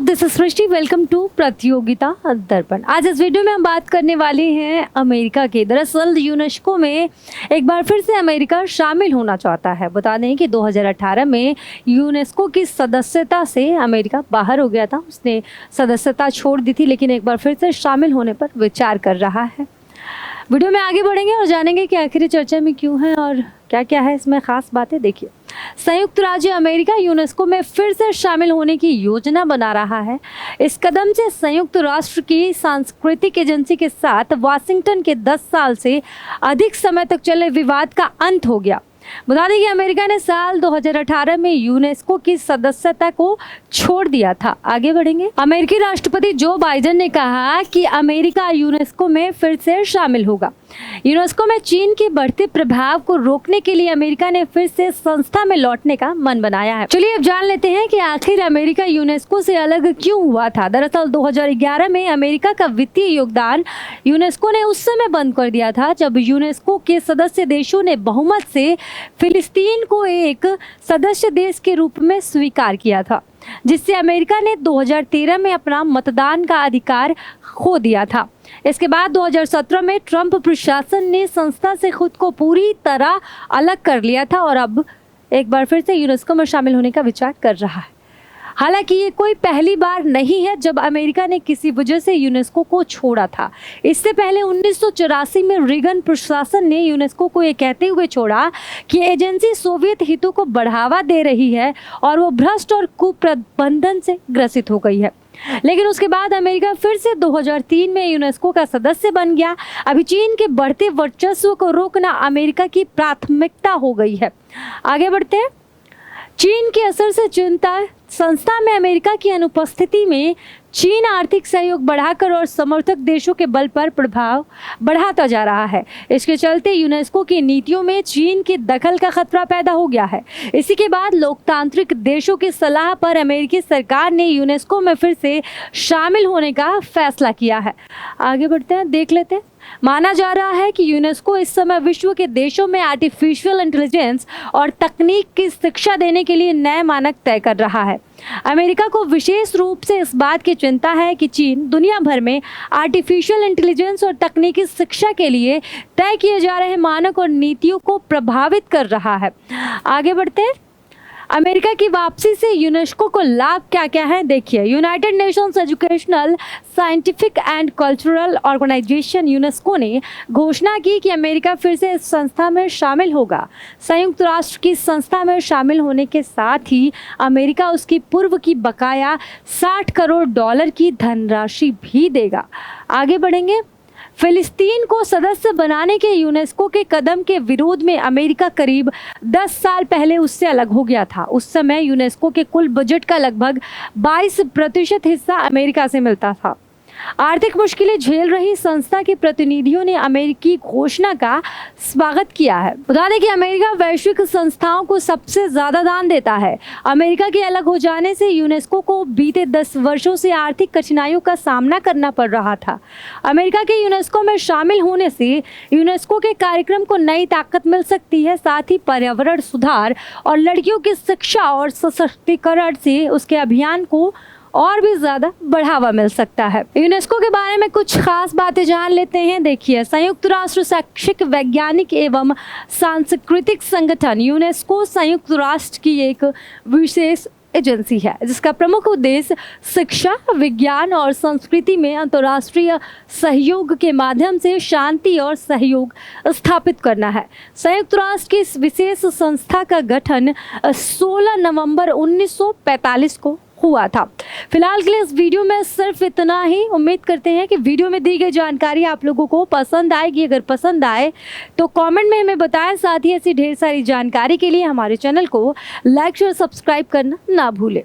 This is Srishti, welcome to Pratiyogita Darpan. आज इस video में हम बात करने वाले हैं अमेरिका के। दरअसल यूनेस्को में एक बार फिर से अमेरिका शामिल होना चाहता है। बता दें कि 2018 में यूनेस्को की सदस्यता से अमेरिका बाहर हो गया था, उसने सदस्यता छोड़ दी थी, लेकिन एक बार फिर से शामिल होने पर विचार कर रहा है। वीडियो में आगे बढ़ेंगे और जानेंगे कि आखिर चर्चा में क्यों है और क्या क्या है इसमें खास बातें। देखिए, संयुक्त राज्य अमेरिका यूनेस्को में फिर से शामिल होने की योजना बना रहा है। इस कदम से संयुक्त राष्ट्र की सांस्कृतिक एजेंसी के साथ वाशिंगटन के 10 साल से अधिक समय तक चले विवाद का अंत हो गया। बता दें कि अमेरिका ने साल 2018 में यूनेस्को की सदस्यता को छोड़ दिया था। आगे बढ़ेंगे। अमेरिकी राष्ट्रपति जो बाइडेन ने कहा कि अमेरिका यूनेस्को में फिर से शामिल होगा। यूनेस्को में चीन के बढ़ते प्रभाव को रोकने के लिए अमेरिका ने फिर से संस्था में लौटने का मन बनाया है। चलिए अब जान लेते हैं कि आखिर अमेरिका यूनेस्को से अलग क्यों हुआ था। दरअसल 2011 में अमेरिका का वित्तीय योगदान यूनेस्को ने उस समय बंद कर दिया था जब यूनेस्को के सदस्य देशों ने बहुमत से फिलिस्तीन को एक सदस्य देश के रूप में स्वीकार किया था, जिससे अमेरिका ने 2013 में अपना मतदान का अधिकार खो दिया था। इसके बाद 2017 में ट्रंप प्रशासन ने संस्था से खुद को पूरी तरह अलग कर लिया था और अब एक बार फिर से यूनेस्को में शामिल होने का विचार कर रहा है। हालांकि ये कोई पहली बार नहीं है जब अमेरिका ने किसी वजह से यूनेस्को को छोड़ा था। इससे पहले 1984 में रीगन प्रशासन ने यूनेस्को को ये कहते हुए छोड़ा कि एजेंसी सोवियत हितों को बढ़ावा दे रही है और वो भ्रष्ट और कुप्रबंधन से ग्रसित हो गई है। लेकिन उसके बाद अमेरिका फिर से 2003 में यूनेस्को का सदस्य बन गया। अभी चीन के बढ़ते वर्चस्व को रोकना अमेरिका की प्राथमिकता हो गई है। आगे बढ़ते हैं। चीन के असर से चिंता। संस्था में अमेरिका की अनुपस्थिति में चीन आर्थिक सहयोग बढ़ाकर और समर्थक देशों के बल पर प्रभाव बढ़ाता जा रहा है। इसके चलते यूनेस्को की नीतियों में चीन के दखल का खतरा पैदा हो गया है। इसी के बाद लोकतांत्रिक देशों की सलाह पर अमेरिकी सरकार ने यूनेस्को में फिर से शामिल होने का फैसला किया है। आगे बढ़ते हैं, देख लेते हैं। माना जा रहा है कि यूनेस्को इस समय विश्व के देशों में आर्टिफिशियल इंटेलिजेंस और तकनीक की शिक्षा देने के लिए नए मानक तय कर रहा है। अमेरिका को विशेष रूप से इस बात की चिंता है कि चीन दुनिया भर में आर्टिफिशियल इंटेलिजेंस और तकनीकी शिक्षा के लिए तय किए जा रहे मानक और नीतियों को प्रभावित कर रहा है। आगे बढ़ते हैं। अमेरिका की वापसी से यूनेस्को को लाभ क्या क्या है, देखिए। United Nations Educational, Scientific and Cultural Organization UNESCO ने घोषणा की कि अमेरिका फिर से इस संस्था में शामिल होगा। संयुक्त राष्ट्र की संस्था में शामिल होने के साथ ही अमेरिका उसकी पूर्व की बकाया $60 करोड़ की धनराशि भी देगा। आगे बढ़ेंगे। फिलिस्तीन को सदस्य बनाने के यूनेस्को के कदम के विरोध में अमेरिका करीब 10 साल पहले उससे अलग हो गया था। उस समय यूनेस्को के कुल बजट का लगभग 22% हिस्सा अमेरिका से मिलता था। आर्थिक मुश्किलें झेल रही संस्था के प्रतिनिधियों ने अमेरिकी घोषणा का स्वागत किया है। बता दें कि अमेरिका वैश्विक संस्थाओं को सबसे ज्यादा दान देता है। अमेरिका के अलग हो जाने से यूनेस्को को बीते 10 वर्षों से आर्थिक कठिनाइयों का सामना करना पड़ रहा था। अमेरिका के यूनेस्को में शामिल होने से यूनेस्को के कार्यक्रम को नई ताकत मिल सकती है। साथ ही पर्यावरण सुधार और लड़कियों की शिक्षा और सशक्तिकरण से उसके अभियान को और भी ज्यादा बढ़ावा मिल सकता है। यूनेस्को के बारे में कुछ खास बातें जान लेते हैं। देखिए, संयुक्त राष्ट्र शैक्षिक, वैज्ञानिक एवं सांस्कृतिक संगठन यूनेस्को संयुक्त राष्ट्र की एक विशेष एजेंसी है जिसका प्रमुख उद्देश्य शिक्षा, विज्ञान और संस्कृति में अंतर्राष्ट्रीय सहयोग के माध्यम से शांति और सहयोग स्थापित करना है। संयुक्त राष्ट्र की इस विशेष संस्था का गठन 16 नवंबर 1945 को हुआ था। फिलहाल के लिए इस वीडियो में सिर्फ इतना ही। उम्मीद करते हैं कि वीडियो में दी गई जानकारी आप लोगों को पसंद आएगी। अगर पसंद आए तो कमेंट में हमें बताएं। साथ ही ऐसी ढेर सारी जानकारी के लिए हमारे चैनल को लाइक, शेयर, सब्सक्राइब करना ना भूलें।